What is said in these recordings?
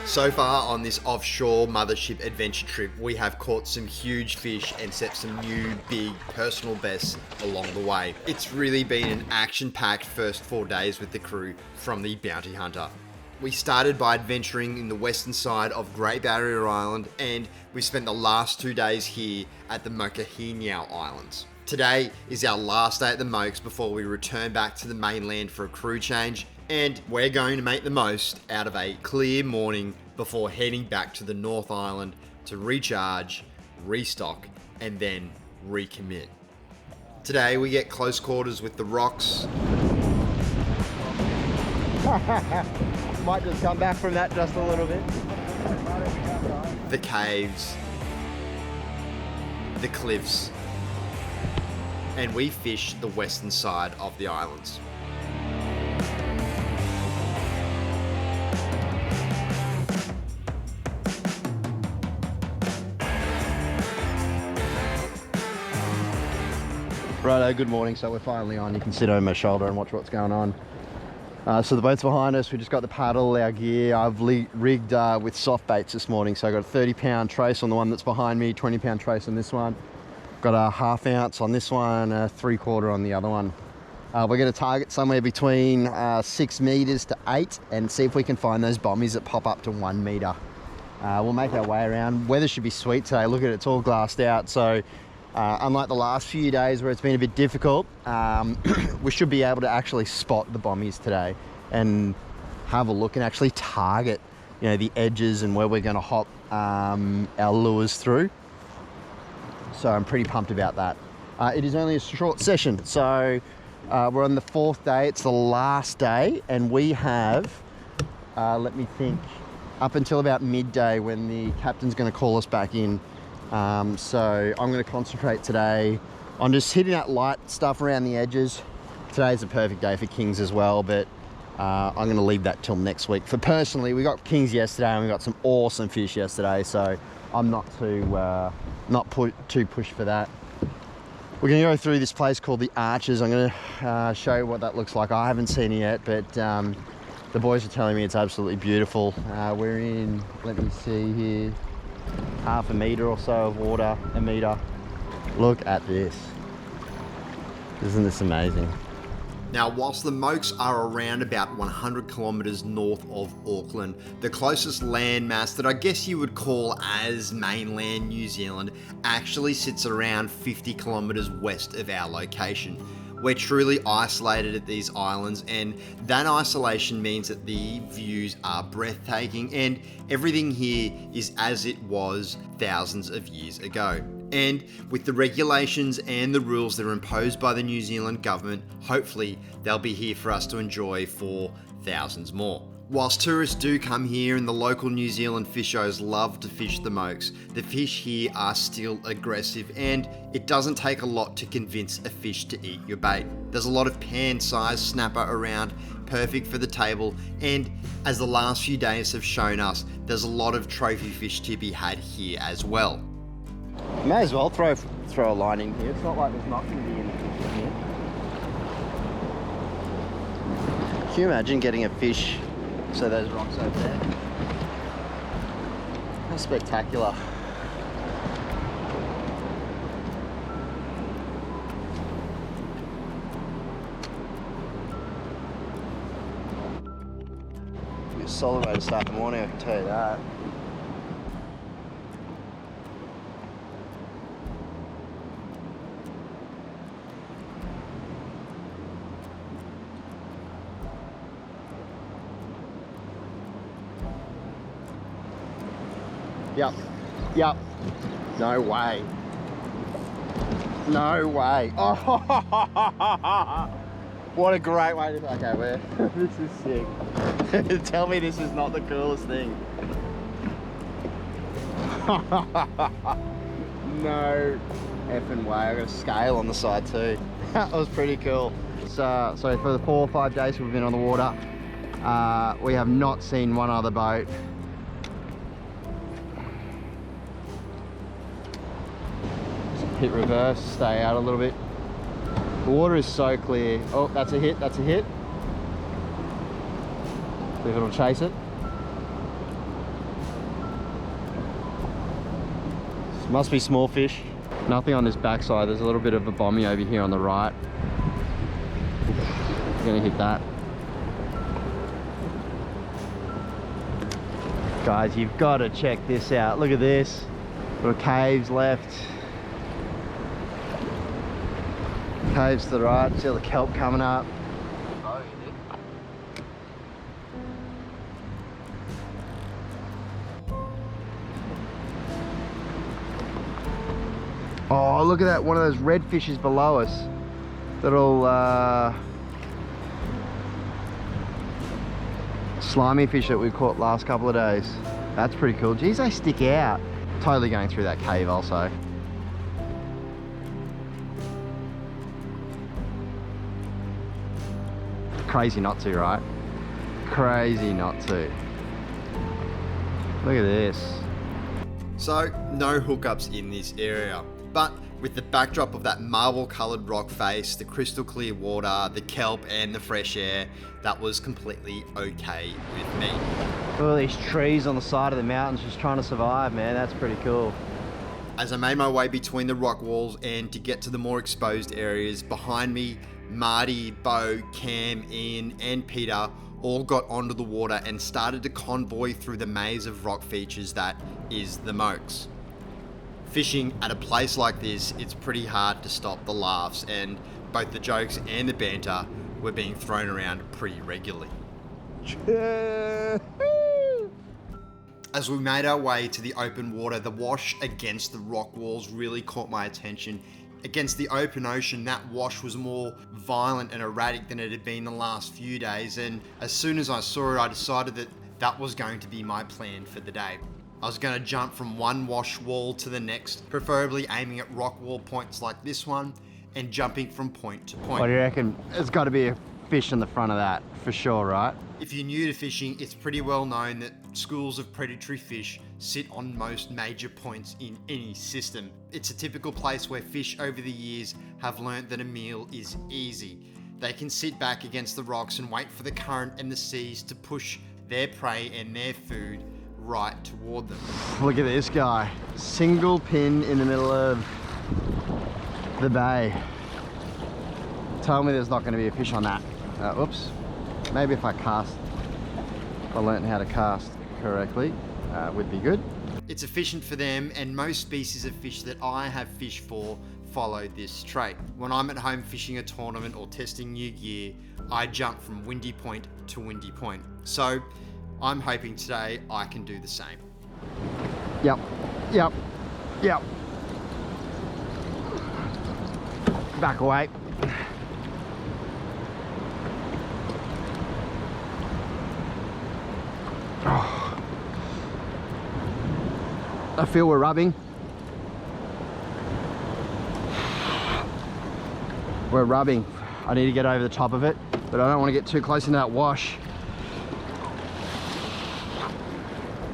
So far on this offshore mothership adventure trip, we have caught some huge fish and set some new big personal bests along the way. It's really been an action-packed first 4 days with the crew from the Bounty Hunter. We started by adventuring in the western side of Great Barrier Island, and we spent the last 2 days here at the Mokohinau Islands. Today is our last day at the Mokes before we return back to the mainland for a crew change, and we're going to make the most out of a clear morning before heading back to the North Island to recharge, restock, and then recommit. Today we get close quarters with the rocks. Might just come back from that just a little bit. The caves, the cliffs, and we fish the western side of the islands. Righto, good morning. So we're finally on. You can sit over my shoulder and watch what's going on. So the boat's behind us. We just got the paddle, our gear. I've rigged with soft baits this morning. So I got a 30-pound trace on the one that's behind me, 20-pound trace on this one. Got a 1/2 ounce on this one, a 3/4 on the other one. We're going to target somewhere between 6 meters to 8 and see if we can find those bombies that pop up to 1 meter. We'll make our way around. Weather should be sweet today. Look at it, it's all glassed out. So unlike the last few days where it's been a bit difficult, we should be able to actually spot the bombies today and have a look and actually target, you know, the edges and where we're going to hop our lures through. So I'm pretty pumped about that. It is only a short session, so we're on the 4th day. It's the last day, and we have, let me think, up until about midday when the captain's going to call us back in. So I'm going to concentrate today on just hitting that light stuff around the edges. Today's a perfect day for kings as well, but I'm going to leave that till next week. For personally, we got kings yesterday and we got some awesome fish yesterday, so I'm not too pushed for that. We're going to go through this place called the Arches. I'm going to show you what that looks like. I haven't seen it yet, but the boys are telling me it's absolutely beautiful. We're in, let me see here, 1/2 meter or so of water, a meter. Look at this. Isn't this amazing? Now, whilst the Mokes are around about 100 kilometres north of Auckland, the closest landmass that I guess you would call as mainland New Zealand actually sits around 50 kilometres west of our location. We're truly isolated at these islands, and that isolation means that the views are breathtaking and everything here is as it was thousands of years ago. And with the regulations and the rules that are imposed by the New Zealand government, hopefully they'll be here for us to enjoy for thousands more. Whilst tourists do come here and the local New Zealand fishers love to fish the Mokes, the fish here are still aggressive and it doesn't take a lot to convince a fish to eat your bait. There's a lot of pan-sized snapper around, perfect for the table, and as the last few days have shown us, there's a lot of trophy fish to be had here as well. May as well throw a line in here. It's not like there's not going to be any fish in here. Can you imagine getting a fish? So those rocks over there. How spectacular. It's a solid way to start the morning, I can tell you that. Yep. No way. No way. Oh, what a great way to... Okay, this is sick. Tell me this is not the coolest thing. No effing way. I got a scale on the side too. That was pretty cool. So for the 4 or 5 days we've been on the water, we have not seen one other boat. Hit reverse, stay out a little bit. The water is so clear. Oh, that's a hit, that's a hit. See if it'll chase it. Must be small fish. Nothing on this backside. There's a little bit of a bommy over here on the right. I'm gonna hit that. Guys, you've got to check this out. Look at this. Little caves left. Caves to the right. See all the kelp coming up. Oh, look at that. One of those redfishes below us. Little slimy fish that we caught last couple of days. That's pretty cool. Geez, they stick out. Totally going through that cave also. Crazy not to, right? Crazy not to. Look at this. So, no hookups in this area, but with the backdrop of that marble coloured rock face, the crystal clear water, the kelp and the fresh air, that was completely okay with me. All these trees on the side of the mountains just trying to survive, man. That's pretty cool. As I made my way between the rock walls and to get to the more exposed areas behind me, Marty, Bo, Cam, Ian and Peter all got onto the water and started to convoy through the maze of rock features that is the Mokes. Fishing at a place like this, it's pretty hard to stop the laughs, and both the jokes and the banter were being thrown around pretty regularly. As we made our way to the open water, the wash against the rock walls really caught my attention. Against the open ocean, that wash was more violent and erratic than it had been the last few days, and as soon as I saw it, I decided that that was going to be my plan for the day. I was going to jump from one wash wall to the next, preferably aiming at rock wall points like this one, and jumping from point to point. What do you reckon? There's got to be a fish in the front of that, for sure, right? If you're new to fishing, it's pretty well known that schools of predatory fish sit on most major points in any system. It's a typical place where fish over the years have learnt that a meal is easy. They can sit back against the rocks and wait for the current and the seas to push their prey and their food right toward them. Look at this guy. Single pin in the middle of the bay. Tell me there's not going to be a fish on that. Oops. Maybe if I learned how to cast correctly, would be good. It's efficient for them, and most species of fish that I have fished for follow this trait. When I'm at home fishing a tournament or testing new gear, I jump from windy point to windy point. So I'm hoping today I can do the same. Yep. Back away. Oh. I feel we're rubbing. We're rubbing. I need to get over the top of it, but I don't want to get too close into that wash.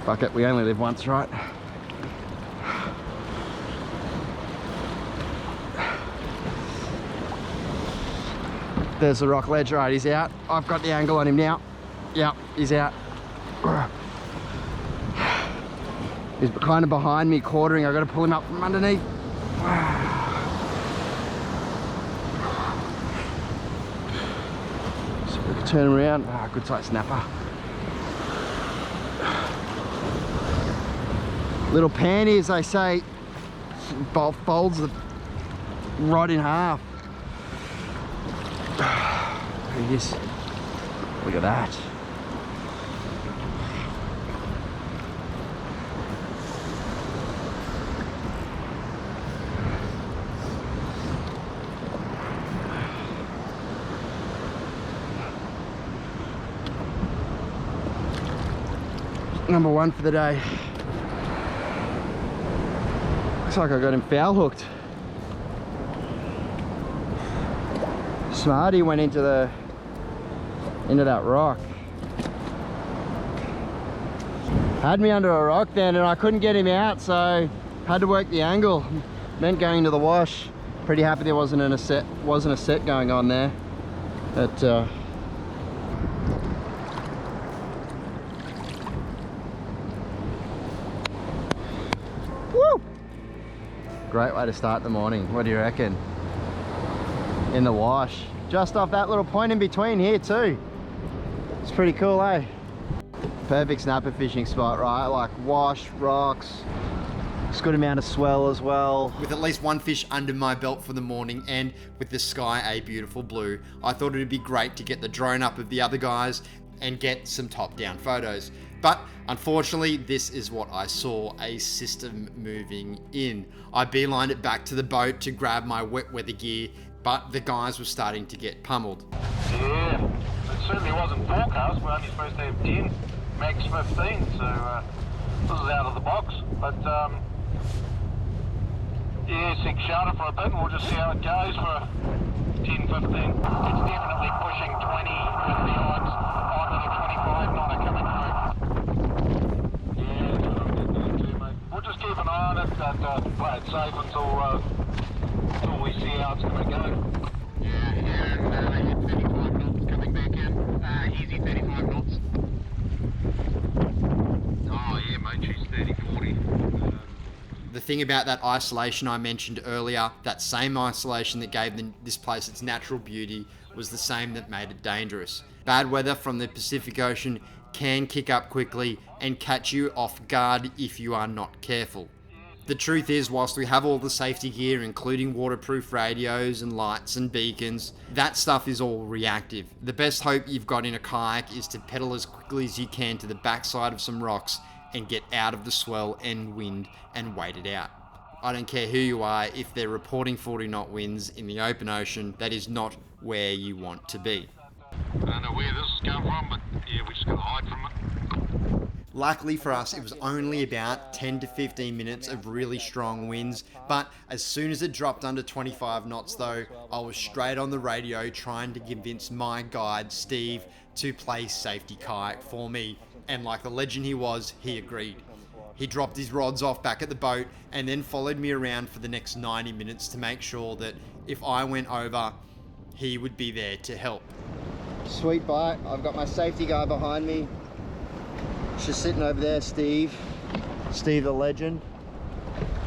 Fuck it, we only live once, right? There's the rock ledge. Right, he's out. I've got the angle on him now. Yep, he's out. He's kind of behind me, quartering. I've got to pull him up from underneath. So we can turn him around. Ah, good size snapper. Little panty, as they say, folds the rod in half. There he is. Look at that. Number one for the day. Looks like I got him foul hooked. Smarty went into that rock. Had me under a rock then and I couldn't get him out, so had to work the angle. Meant going to the wash. Pretty happy there wasn't a set going on there. But woo! Great way to start the morning. What do you reckon? In the wash. Just off that little point in between here too. It's pretty cool, eh? Perfect snapper fishing spot, right? Like wash, rocks. It's a good amount of swell as well. With at least one fish under my belt for the morning and with the sky a beautiful blue, I thought it'd be great to get the drone up of the other guys and get some top-down photos. But unfortunately, this is what I saw, a system moving in. I beelined it back to the boat to grab my wet weather gear, but the guys were starting to get pummeled. Yeah, it certainly wasn't forecast. We're only supposed to have 10, max 15, so this is out of the box. But yeah, six shelter for a bit and we'll just see how it goes for 10, 15. It's definitely pushing 20 with the odds on to the 25 knot are coming home. Yeah, that's what I'm getting too, mate. We'll just keep an eye on it and play it safe until we see how it's going to go. Yeah, and 35 knots coming back in. Easy 35 knots. Oh yeah, mate, she's 30, 40. The thing about that isolation I mentioned earlier, that same isolation that gave this place its natural beauty, was the same that made it dangerous. Bad weather from the Pacific Ocean can kick up quickly and catch you off guard if you are not careful. The truth is, whilst we have all the safety gear, including waterproof radios and lights and beacons, that stuff is all reactive. The best hope you've got in a kayak is to pedal as quickly as you can to the backside of some rocks and get out of the swell and wind and wait it out. I don't care who you are, if they're reporting 40 knot winds in the open ocean, that is not where you want to be. I don't know where this has come from, but yeah, we just got to hide from it. Luckily for us, it was only about 10 to 15 minutes of really strong winds, but as soon as it dropped under 25 knots though, I was straight on the radio trying to convince my guide, Steve, to play safety kayak for me. And like the legend he was, he agreed. He dropped his rods off back at the boat and then followed me around for the next 90 minutes to make sure that if I went over, he would be there to help. Sweet bite. I've got my safety guy behind me. Just sitting over there, Steve. Steve the legend.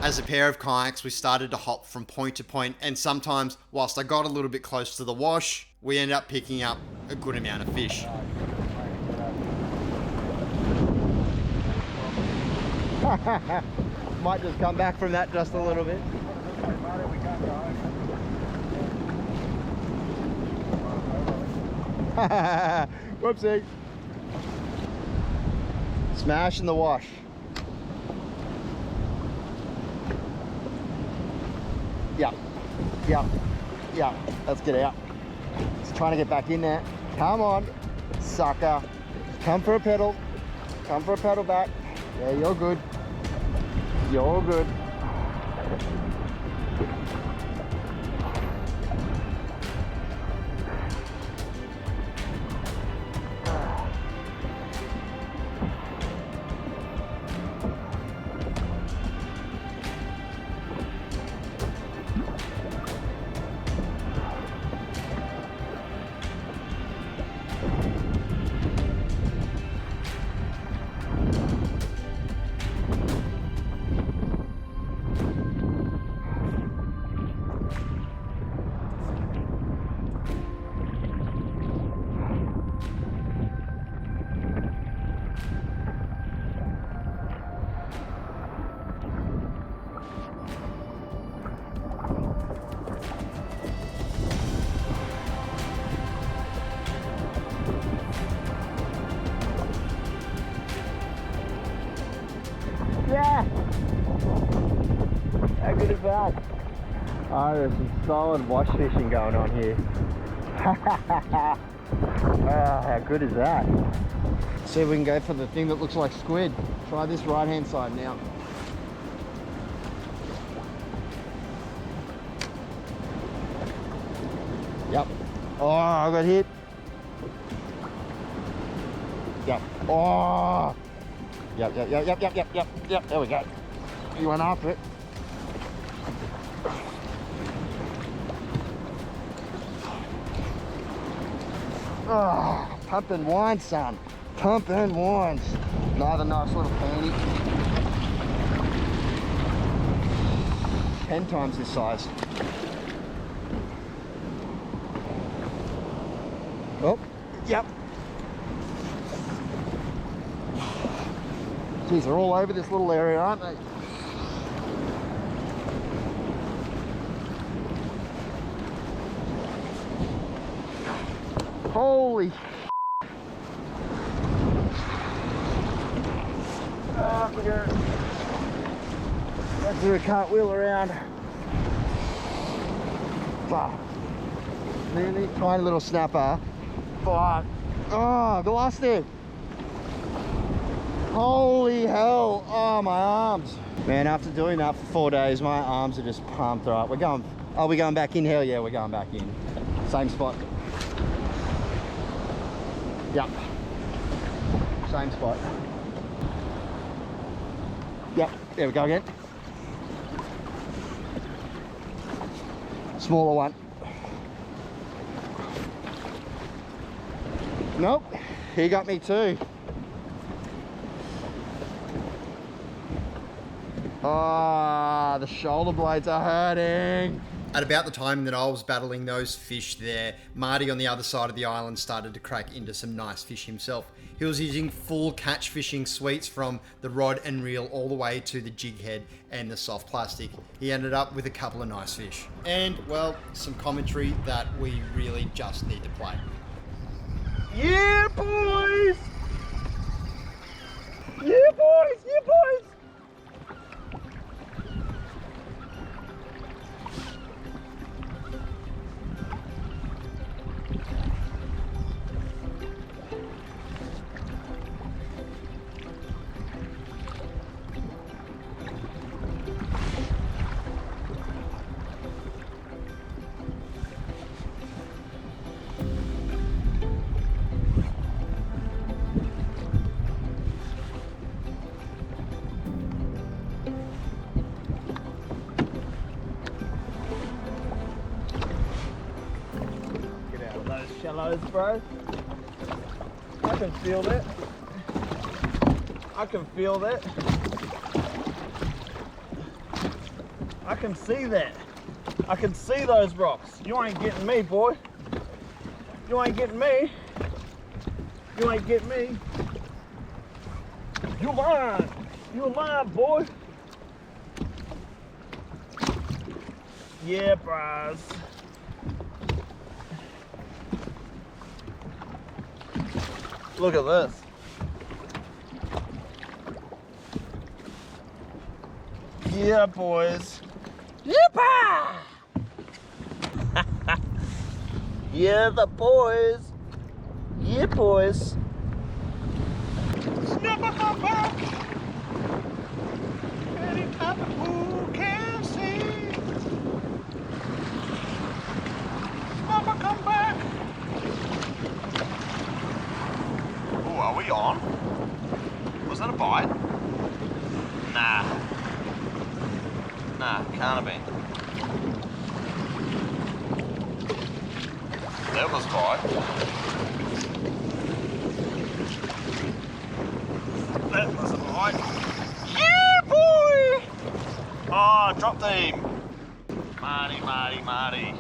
As a pair of kayaks, we started to hop from point to point, and sometimes, whilst I got a little bit close to the wash, we ended up picking up a good amount of fish. Might just come back from that just a little bit. Whoopsie. Smash in the wash. Yeah. Let's get out. Just trying to get back in there. Come on, sucker. Come for a pedal. Come for a pedal back. Yeah, you're good. You're good. Yeah! How good is that? Oh, there's some solid wash fishing going on here. Oh, how good is that? See if we can go for the thing that looks like squid. Try this right hand side now. Yep. Oh, I got hit. Yep. Oh! Yep. There we go. You went after it. Oh, pumping wine, son. Pumping wines. Another nice little panty. 10 times this size. Oh, yep. Geez, they're all over this little area, aren't they? Holy. Oh, let's do a cartwheel around. Wow. Really tiny little snapper. Fuck. Oh, I've lost it. Holy hell. Oh, my arms. Man, after doing that for 4 days, my arms are just pumped. All right, we're going. Are we going back in? Hell yeah, we're going back in. Same spot. Yep. Same spot. Yep, there we go again. Smaller one. Nope, he got me too. Ah, the shoulder blades are hurting. At about the time that I was battling those fish there, Marty on the other side of the island started to crack into some nice fish himself. He was using full catch fishing suites from the rod and reel all the way to the jig head and the soft plastic. He ended up with a couple of nice fish. And, well, some commentary that we really just need to play. Yeah, boys! Yeah, boys! Yeah, boys! Shallows, bro. I can feel that. I can feel that. I can see that. I can see those rocks. You ain't getting me, boy. You ain't getting me. You ain't getting me. You lying. You lying, boy. Yeah, bros. Look at this. Yeah, boys. Yippah! Yeah, the boys. Yeah, boys. Snapper come back. Any type of who can see. Snapper come back. Oh, are we on? Was that a bite? Nah. Nah, can't have been. That was a bite. That was a bite. Yeah, boy! Oh, dropped him. Marty, Marty, Marty.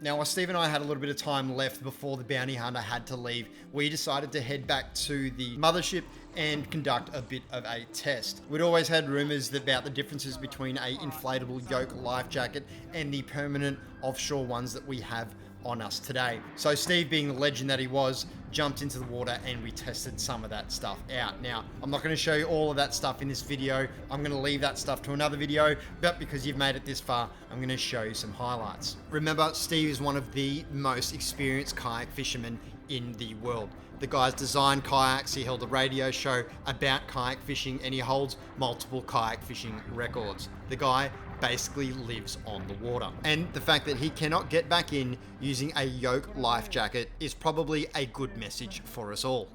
Now, while Steve and I had a little bit of time left before the bounty hunter had to leave, we decided to head back to the mothership and conduct a bit of a test. We'd always had rumors about the differences between a inflatable yoke life jacket and the permanent offshore ones that we have on us today. So Steve, being the legend that he was, jumped into the water and we tested some of that stuff out. Now, I'm not going to show you all of that stuff in this video. I'm going to leave that stuff to another video, but because you've made it this far, I'm going to show you some highlights. Remember, Steve is one of the most experienced kayak fishermen in the world. The guy's designed kayaks, he held a radio show about kayak fishing, and he holds multiple kayak fishing records. The guy basically lives on the water. And the fact that he cannot get back in using a yoke life jacket is probably a good message for us all.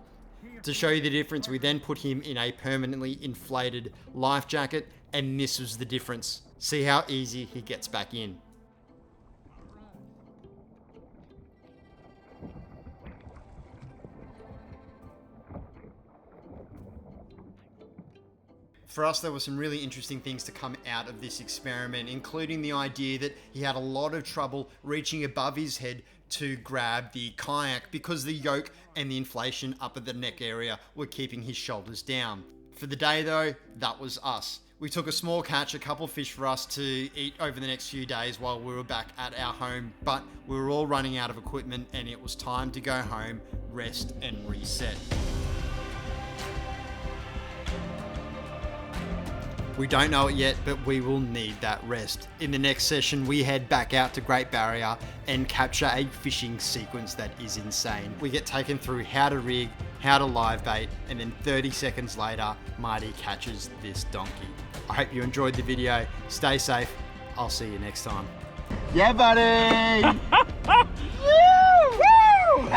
To show you the difference, we then put him in a permanently inflated life jacket, and this was the difference. See how easy he gets back in. For us, there were some really interesting things to come out of this experiment, including the idea that he had a lot of trouble reaching above his head to grab the kayak because the yoke and the inflation up at the neck area were keeping his shoulders down. For the day though, that was us. We took a small catch, a couple fish for us to eat over the next few days while we were back at our home, but we were all running out of equipment and it was time to go home, rest and reset. We don't know it yet, but we will need that rest. In the next session, we head back out to Great Barrier and capture a fishing sequence that is insane. We get taken through how to rig, how to live bait, and then 30 seconds later, Marty catches this donkey. I hope you enjoyed the video. Stay safe. I'll see you next time. Yeah, buddy! Woo! Woo!